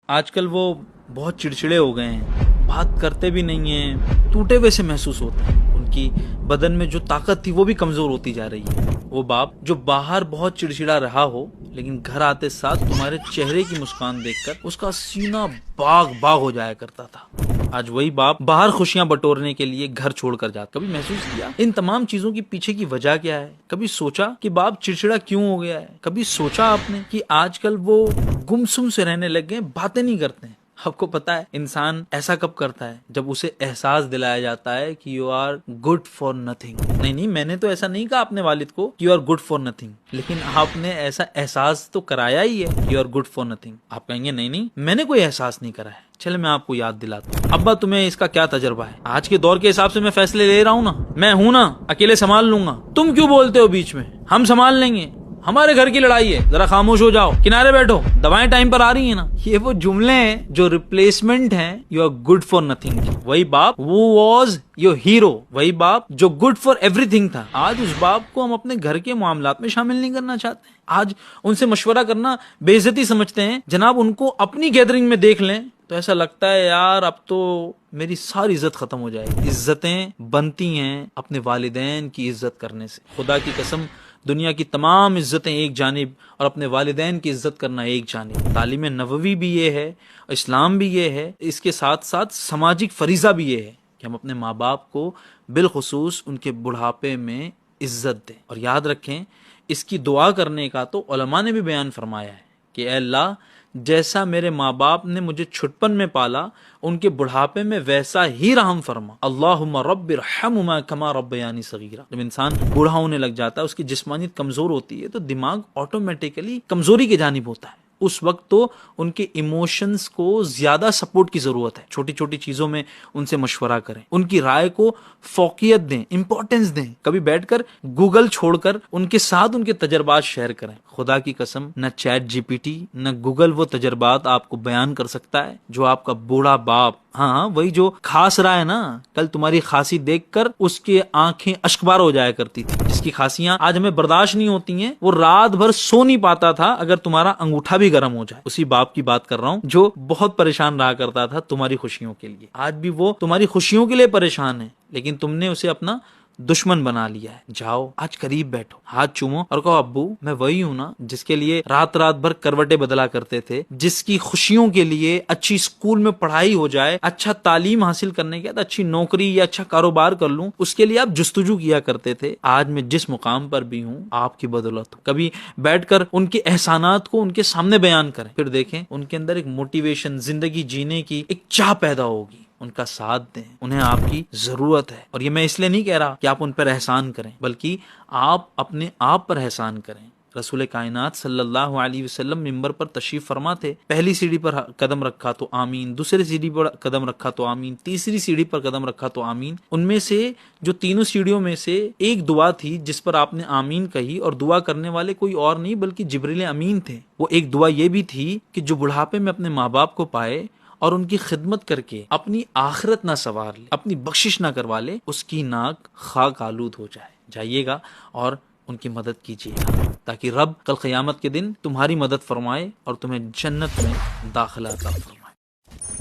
آج کل وہ بہت چڑچڑے ہو گئے ہیں، بات کرتے بھی نہیں ہیں، ٹوٹے ہوئے سے محسوس ہوتے ہیں، ان کی بدن میں جو طاقت تھی وہ بھی کمزور ہوتی جا رہی ہے۔ وہ باپ جو باہر بہت چڑچڑا رہا ہو لیکن گھر آتے ساتھ تمہارے چہرے کی مسکان دیکھ کر اس کا سینہ باغ باغ ہو جایا کرتا تھا، آج وہی باپ باہر خوشیاں بٹورنے کے لیے گھر چھوڑ کر جاتا۔ کبھی محسوس کیا ان تمام چیزوں کی پیچھے کی وجہ کیا ہے؟ کبھی سوچا کہ باپ چڑچڑا کیوں ہو گیا ہے؟ کبھی سوچا آپ نے کہ آج کل وہ گمسم سے رہنے لگ گئے، باتیں نہیں کرتے ہیں؟ آپ کو پتا ہے انسان ایسا کب کرتا ہے؟ جب اسے احساس دلایا جاتا ہے کہ you are good for nothing. نہیں، میں نے تو ایسا نہیں کہا اپنے والد کو you are good for nothing, لیکن آپ نے ایسا احساس تو کرایا ہی ہے you are good for nothing. آپ کہیں گے نہیں میں نے کوئی احساس نہیں کرا ہے۔ چلے میں آپ کو یاد دلاتا ہوں۔ ابا تمہیں اس کا کیا تجربہ ہے؟ آج کے دور کے حساب سے میں فیصلے لے رہا ہوں نا، میں ہوں نا، اکیلے سنبھال لوں گا، تم کیوں بولتے ہو بیچ میں؟ ہم سنبھال لیں گے، ہمارے گھر کی لڑائی ہے، ذرا خاموش ہو جاؤ، کنارے بیٹھو، دوائیں ٹائم پر آ رہی ہیں نا۔ یہ وہ جملے ہیں جو ریپلیسمنٹ ہیں you are good for nothing. وہی باپ وہ واز یور ہیرو، وہی باپ جو گڈ فار ایوری تھنگ تھا، آج اس باپ کو ہم اپنے گھر کے معاملات میں شامل نہیں کرنا چاہتے ہیں۔ آج ان سے مشورہ کرنا بے عزتی سمجھتے ہیں۔ جناب ان کو اپنی گیدرنگ میں دیکھ لیں تو ایسا لگتا ہے یار اب تو میری ساری عزت ختم ہو جائے گی۔ عزتیں بنتی ہیں اپنے والدین کی عزت کرنے سے۔ خدا کی قسم دنیا کی تمام عزتیں ایک جانب اور اپنے والدین کی عزت کرنا ایک جانب۔ تعلیم نبوی بھی یہ ہے، اسلام بھی یہ ہے، اس کے ساتھ ساتھ سماجک فریضہ بھی یہ ہے کہ ہم اپنے ماں باپ کو بالخصوص ان کے بڑھاپے میں عزت دیں۔ اور یاد رکھیں اس کی دعا کرنے کا تو علماء نے بھی بیان فرمایا ہے کہ اے اللہ جیسا میرے ماں باپ نے مجھے چھٹپن میں پالا ان کے بڑھاپے میں ویسا ہی رحم فرما، اللہم رب ارحمہما کما ربیانی صغیرا۔ جب انسان بوڑھا ہونے لگ جاتا ہے، اس کی جسمانیت کمزور ہوتی ہے تو دماغ آٹومیٹیکلی کمزوری کی جانب ہوتا ہے۔ اس وقت تو ان کے ایموشنز کو زیادہ سپورٹ کی ضرورت ہے۔ چھوٹی چھوٹی چیزوں میں ان سے مشورہ کریں، ان کی رائے کو فوقیت دیں، امپورٹنس دیں۔ کبھی بیٹھ کر گوگل چھوڑ کر ان کے ساتھ ان کے تجربات شیئر کریں۔ خدا کی قسم نہ چیٹ جی پی ٹی نہ گوگل وہ تجربات آپ کو بیان کر سکتا ہے جو آپ کا بوڑھا باپ، ہاں وہی جو کھاس رہا ہے نا، کل تمہاری کھانسی دیکھ کر اس کے آنکھیں اشکبار ہو جایا کرتی تھی، جس کی کھانسیاں آج ہمیں برداشت نہیں ہوتی ہیں، وہ رات بھر سو نہیں پاتا تھا اگر تمہارا انگوٹھا بھی گرم ہو جائے۔ اسی باپ کی بات کر رہا ہوں جو بہت پریشان رہا کرتا تھا تمہاری خوشیوں کے لیے۔ آج بھی وہ تمہاری خوشیوں کے لیے پریشان ہے لیکن تم نے اسے اپنا دشمن بنا لیا ہے۔ جاؤ آج قریب بیٹھو، ہاتھ چومو اور کہو ابو میں وہی ہوں نا جس کے لیے رات بھر کروٹیں بدلا کرتے تھے، جس کی خوشیوں کے لیے اچھی اسکول میں پڑھائی ہو جائے، اچھا تعلیم حاصل کرنے کے بعد اچھی نوکری یا اچھا کاروبار کر لوں، اس کے لیے آپ جستجو کیا کرتے تھے۔ آج میں جس مقام پر بھی ہوں آپ کی بدولت ہوں۔ کبھی بیٹھ کر ان کے احسانات کو ان کے سامنے بیان کریں، پھر دیکھیں ان کے اندر ایک موٹیویشن، زندگی جینے کی ایک چاہ پیدا ہوگی۔ ان کا ساتھ دیں، انہیں آپ کی ضرورت ہے۔ اور یہ میں اس لیے نہیں کہہ رہا کہ آپ ان پر احسان کریں، بلکہ آپ اپنے آپ پر احسان کریں۔ رسول کائنات صلی اللہ علیہ وسلم منبر پر تشریف فرما تھے، پہلی سیڑھی پر قدم رکھا تو آمین، دوسری سیڑھی پر قدم رکھا تو آمین، تیسری سیڑھی پر قدم رکھا تو آمین۔ ان میں سے جو تینوں سیڑھیوں میں سے ایک دعا تھی جس پر آپ نے آمین کہی، اور دعا کرنے والے کوئی اور نہیں بلکہ جبریل امین تھے۔ وہ ایک دعا یہ بھی تھی کہ جو بڑھاپے میں اپنے ماں باپ کو پائے اور ان کی خدمت کر کے اپنی آخرت نہ سنوار لے، اپنی بخشش نہ کروا لے، اس کی ناک خاک آلود ہو جائے۔ جائیے گا اور ان کی مدد کیجیے گا تاکہ رب کل قیامت کے دن تمہاری مدد فرمائے اور تمہیں جنت میں داخلہ عطا فرمائے۔